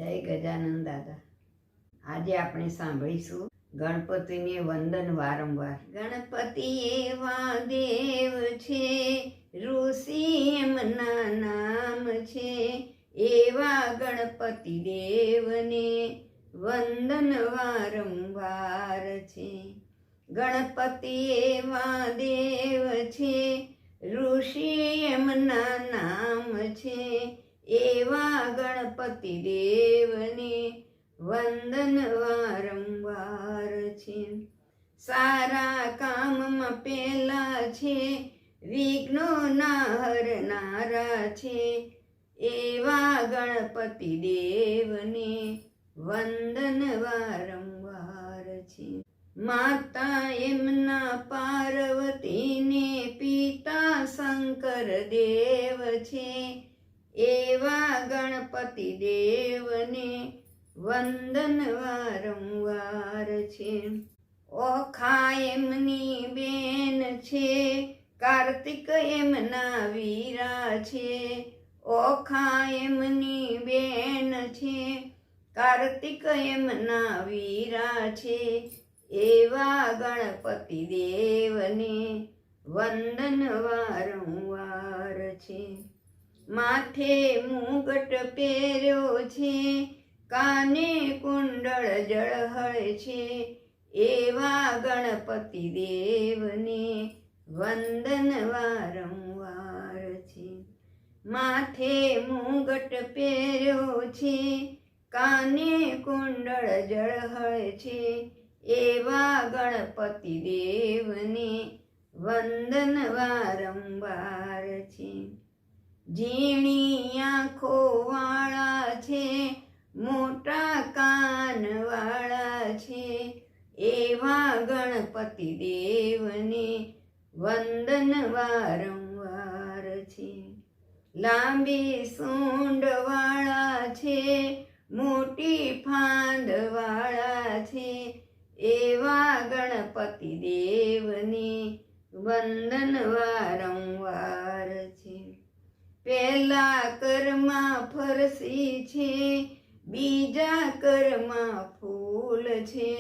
જય ગજાનંદ દાદા. આજે આપણે સાંભળીશું ગણપતિને વંદન વારંવાર. ગણપતિ એવા દેવ છે, ઋષિ એમના નામ છે, એવા ગણપતિ દેવને વંદન વારંવાર છે. ગણપતિ એવા દેવ છે, ઋષિ એમના નામ છે, એવા ગણપતિ દેવને વંદન વારંવાર છે. સારા કામમાં પહેલા છે, વિઘ્નો ના હરનારા છે, એવા ગણપતિ દેવને વંદન વારંવાર છે. માતા એમના પાર્વતીને પિતા શંકર દેવ છે, એવા ગણપતિ દેવને વંદન વારંવાર છે. ઓખા એમની બેન છે, કાર્તિક એમના વીરા છે, ઓખા એમની બેન છે, કાર્તિક એમના વીરા છે, એવા ગણપતિ દેવને વંદન વારંવાર છે. માથે મુગટ પહેર્યો છે, કાને કુંડળ જળહળ છે, એવા ગણપતિ દેવને વંદન વારંવાર છે. માથે મુગટ પહેર્યો છે, કાને કુંડળ જળહળ છે, એવા ગણપતિ દેવને વંદન વારંવાર છે. ઝીણી આંખો વાળા છે, મોટા કાન વાળા છે, એવા ગણપતિ દેવને વંદન વારંવાર છે. લાંબી સૂંઢ વાળા છે, મોટી ફાંદ વાળા છે, એવા ગણપતિ દેવને વંદન વારંવાર છે. પહેલા કરમાં ફરસી છે, બીજા કરમાં ફૂલ છે,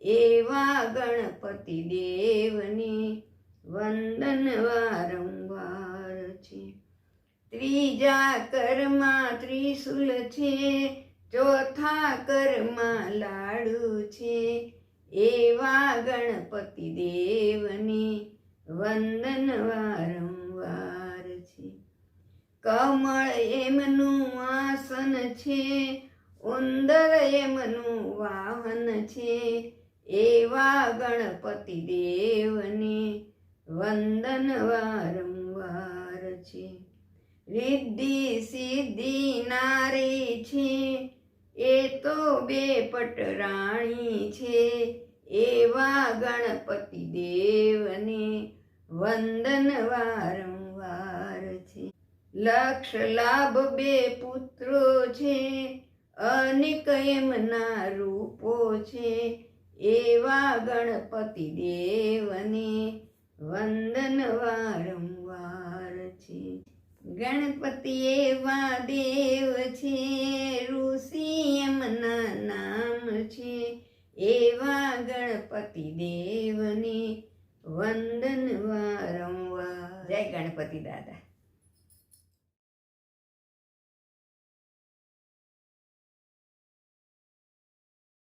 એવા ગણપતિ દેવને વંદન વારંવાર છે. ત્રીજા કરમાં ત્રિશુલ છે, ચોથા કરમાં લાડુ છે, એવા ગણપતિ દેવને વંદન વારંવાર છે. કમળ એમનું આસન છે, ઉંદર એમનું વાહન છે, એવા ગણપતિ દેવને વંદન વારંવાર છે. રિદ્ધિ સિદ્ધિ નારી છે, એ તો બેપટ રાણી છે, એવા ગણપતિ દેવને વંદન વારંવાર છે. લક્ષ લાભ બે પુત્રો છે, અનેક એમના રૂપો છે, એવા ગણપતિ દેવને વંદન વારંવાર છે. ગણપતિ એવા દેવ છે, ઋષિ એમના નામ છે, એવા ગણપતિ દેવને વંદન વારંવાર. જય ગણપતિ દાદા.